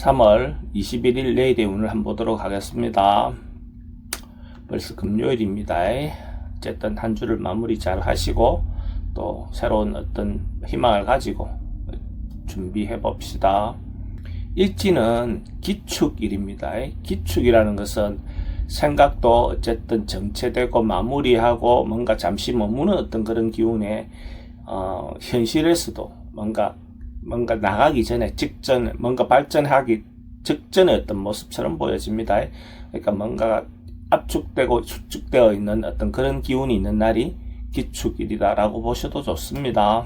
3월 21일 내일의 운을 한번 보도록 하겠습니다. 벌써 금요일입니다. 어쨌든 한 주를 마무리 잘 하시고 또 새로운 어떤 희망을 가지고 준비해 봅시다. 일지는 기축일입니다. 기축이라는 것은 생각도 어쨌든 정체되고 마무리하고 뭔가 잠시 머무는 어떤 그런 기운에 현실에서도 뭔가 나가기 전에 직전 뭔가 발전하기 직전의 어떤 모습처럼 보여집니다. 그러니까 뭔가 압축되고 수축되어 있는 어떤 그런 기운이 있는 날이 기축일이다라고 보셔도 좋습니다.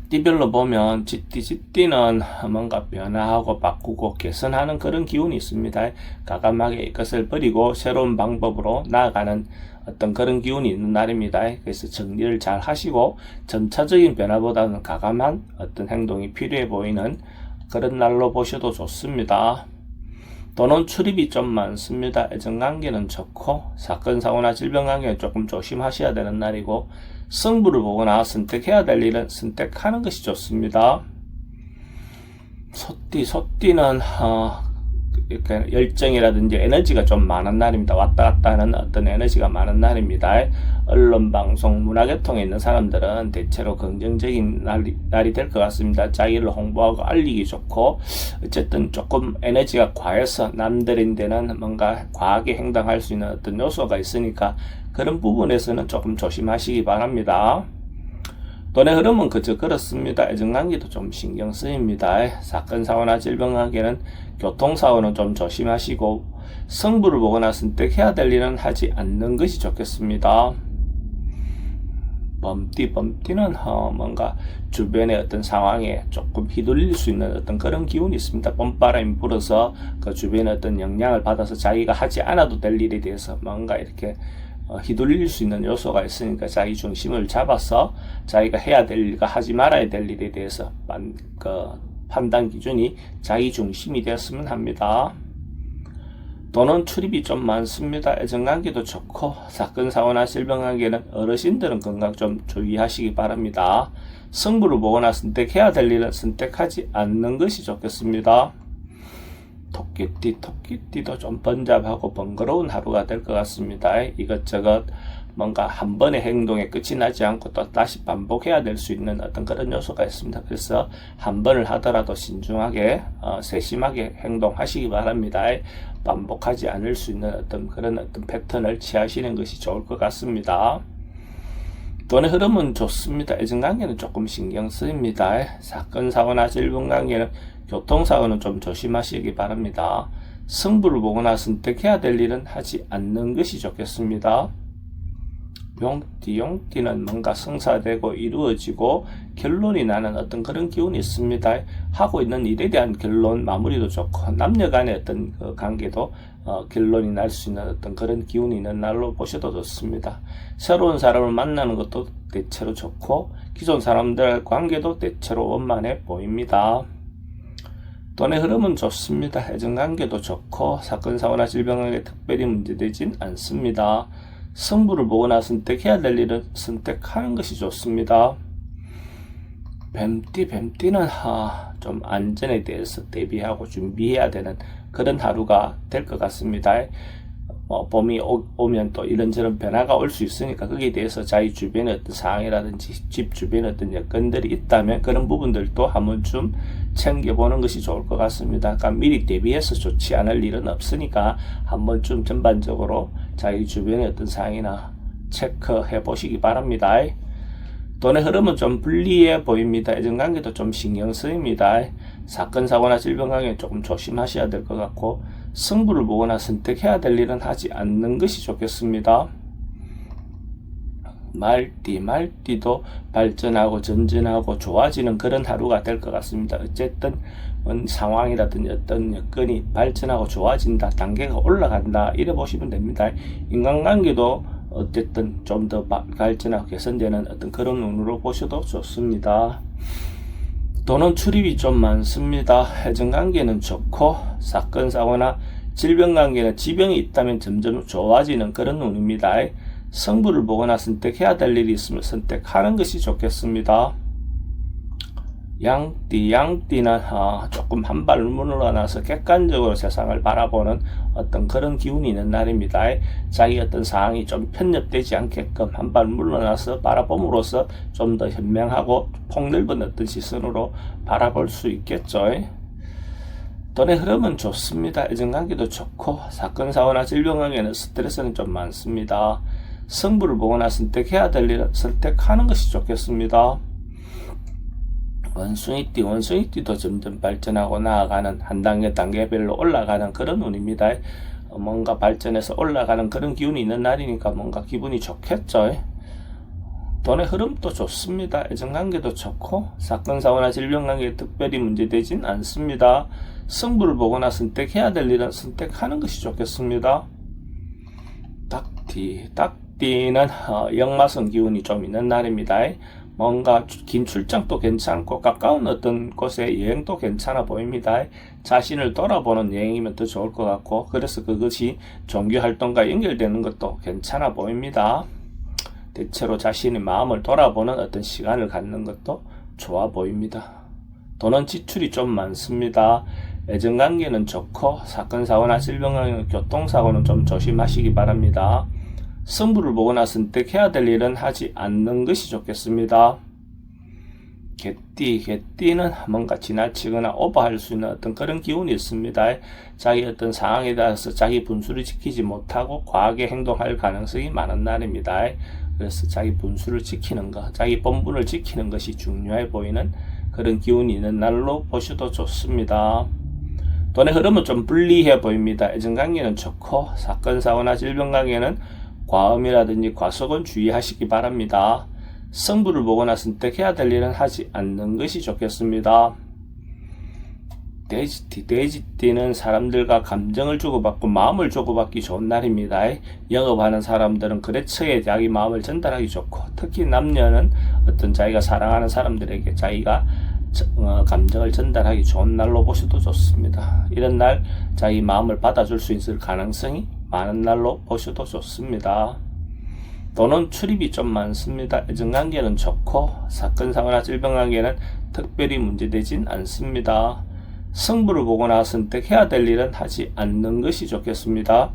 띠별로 보면 쥐띠는 뭔가 변화하고 바꾸고 개선하는 그런 기운이 있습니다. 과감하게 이것을 버리고 새로운 방법으로 나아가는 어떤 그런 기운이 있는 날입니다. 그래서 정리를 잘 하시고 점차적인 변화보다는 과감한 어떤 행동이 필요해 보이는 그런 날로 보셔도 좋습니다. 돈은 출입이 좀 많습니다. 애정관계는 좋고 사건 사고나 질병관계는 조금 조심하셔야 되는 날이고 승부를 보거나 선택해야 될 일은 선택하는 것이 좋습니다. 소띠는 이렇게 열정이라든지 에너지가 좀 많은 날입니다. 왔다 갔다 하는 어떤 에너지가 많은 날입니다. 언론, 방송, 문화계통에 있는 사람들은 대체로 긍정적인 날이 될 것 같습니다. 자기를 홍보하고 알리기 좋고 어쨌든 조금 에너지가 과해서 남들인데는 뭔가 과하게 행동할 수 있는 어떤 요소가 있으니까 그런 부분에서는 조금 조심하시기 바랍니다. 돈의 흐름은 그저 그렇습니다. 애정관계도 좀 신경 쓰입니다. 사건 사고나 질병관계는 교통사고는 좀 조심하시고 승부를 보거나 선택해야 될 일은 하지 않는 것이 좋겠습니다. 범띠는 뭔가 주변의 어떤 상황에 조금 휘둘릴 수 있는 어떤 그런 기운이 있습니다. 봄바람이 불어서 그 주변의 어떤 영향을 받아서 자기가 하지 않아도 될 일에 대해서 뭔가 이렇게 휘둘릴 수 있는 요소가 있으니까 자기 중심을 잡아서 자기가 해야 될 일과 하지 말아야 될 일에 대해서 판단 기준이 자기 중심이 되었으면 합니다. 돈은 출입이 좀 많습니다. 애정관계도 좋고 사건 사고나 질병관계는 어르신들은 건강 좀 주의하시기 바랍니다. 승부를 보거나 선택해야 될 일은 선택하지 않는 것이 좋겠습니다. 토끼띠도 좀 번잡하고 번거로운 하루가 될 것 같습니다. 이것저것 뭔가 한 번의 행동에 끝이 나지 않고 또 다시 반복해야 될 수 있는 어떤 그런 요소가 있습니다. 그래서 한 번을 하더라도 신중하게 세심하게 행동하시기 바랍니다. 반복하지 않을 수 있는 어떤 그런 어떤 패턴을 취하시는 것이 좋을 것 같습니다. 돈의 흐름은 좋습니다. 애정관계는 조금 신경 쓰입니다. 사건 사고나 질병관계는 교통사고는 좀 조심하시기 바랍니다. 승부를 보거나 선택해야 될 일은 하지 않는 것이 좋겠습니다. 용띠는 뭔가 성사되고 이루어지고 결론이 나는 어떤 그런 기운이 있습니다. 하고 있는 일에 대한 결론 마무리도 좋고 남녀 간의 어떤 그 관계도 결론이 날 수 있는 어떤 그런 기운이 있는 날로 보셔도 좋습니다. 새로운 사람을 만나는 것도 대체로 좋고 기존 사람들 관계도 대체로 원만해 보입니다. 돈의 흐름은 좋습니다. 애정관계도 좋고 사건 사고나 질병관계 특별히 문제되진 않습니다. 승부를 보거나 선택해야 될 일은 선택하는 것이 좋습니다. 뱀띠는 좀 안전에 대해서 대비하고 준비해야 되는 그런 하루가 될 것 같습니다. 봄이 오면 또 이런저런 변화가 올 수 있으니까 거기에 대해서 자기 주변의 어떤 상황이라든지 집 주변에 어떤 여건들이 있다면 그런 부분들도 한 번쯤 챙겨보는 것이 좋을 것 같습니다. 그러니까 미리 대비해서 좋지 않을 일은 없으니까 한 번쯤 전반적으로 자기 주변의 어떤 상황이나 체크해 보시기 바랍니다. 돈의 흐름은 좀 불리해 보입니다. 애정관계도 좀 신경 쓰입니다. 사건 사고나 질병관계 조금 조심하셔야 될 것 같고 승부를 보거나 선택해야 될 일은 하지 않는 것이 좋겠습니다. 말띠도 발전하고 전진하고 좋아지는 그런 하루가 될 것 같습니다. 어쨌든 상황이라든지 어떤 여건이 발전하고 좋아진다, 단계가 올라간다 이래 보시면 됩니다. 인간관계도 어쨌든 좀 더 발전하고 개선되는 어떤 그런 운으로 보셔도 좋습니다. 돈은 출입이 좀 많습니다. 애정관계는 좋고 사건 사고나 질병관계는 지병이 있다면 점점 좋아지는 그런 운입니다. 승부를 보거나 선택해야 될 일이 있으면 선택하는 것이 좋겠습니다. 양띠는 조금 한 발 물러나서 객관적으로 세상을 바라보는 어떤 그런 기운이 있는 날입니다. 자기 어떤 상황이 좀 편협되지 않게끔 한 발 물러나서 바라봄으로써 좀 더 현명하고 폭넓은 어떤 시선으로 바라볼 수 있겠죠. 돈의 흐름은 좋습니다. 애정관계도 좋고 사건 사고나 질병에는 스트레스는 좀 많습니다. 승부를 보거나 선택해야 될 일은 선택하는 것이 좋겠습니다. 원숭이띠도 점점 발전하고 나아가는 한 단계별로 올라가는 그런 운입니다. 뭔가 발전해서 올라가는 그런 기운이 있는 날이니까 뭔가 기분이 좋겠죠. 돈의 흐름도 좋습니다. 애정관계도 좋고 사건 사고나 질병관계에 특별히 문제되진 않습니다. 승부를 보거나 선택해야 될 일은 선택하는 것이 좋겠습니다. 닭띠는 역마성 기운이 좀 있는 날입니다. 뭔가 긴 출장도 괜찮고 가까운 어떤 곳에 여행도 괜찮아 보입니다. 자신을 돌아보는 여행이면 더 좋을 것 같고, 그래서 그것이 종교활동과 연결되는 것도 괜찮아 보입니다. 대체로 자신의 마음을 돌아보는 어떤 시간을 갖는 것도 좋아 보입니다. 돈은 지출이 좀 많습니다. 애정관계는 좋고 사건 사고나 질병, 교통사고는 좀 조심하시기 바랍니다. 승부를 보거나 선택해야 될 일은 하지 않는 것이 좋겠습니다. 개띠는 뭔가 지나치거나 오버할 수 있는 어떤 그런 기운이 있습니다. 자기 어떤 상황에 따라서 자기 분수를 지키지 못하고 과하게 행동할 가능성이 많은 날입니다. 그래서 자기 분수를 지키는 것, 자기 본분을 지키는 것이 중요해 보이는 그런 기운이 있는 날로 보셔도 좋습니다. 돈의 흐름은 좀 불리해 보입니다. 애정관계는 좋고 사건 사고나 질병관계는 과음이라든지 과속은 주의하시기 바랍니다. 승부를 보거나 선택해야 될 일은 하지 않는 것이 좋겠습니다. 돼지띠는 사람들과 감정을 주고받고 마음을 주고받기 좋은 날입니다. 영업하는 사람들은 거래처에 자기 마음을 전달하기 좋고, 특히 남녀는 어떤 자기가 사랑하는 사람들에게 자기가 감정을 전달하기 좋은 날로 보셔도 좋습니다. 이런 날 자기 마음을 받아줄 수 있을 가능성이 많은 날로 보셔도 좋습니다. 돈은 출입이 좀 많습니다. 애정관계는 좋고 사건 사고나 질병관계는 특별히 문제되진 않습니다. 승부를 보거나 선택해야 될 일은 하지 않는 것이 좋겠습니다.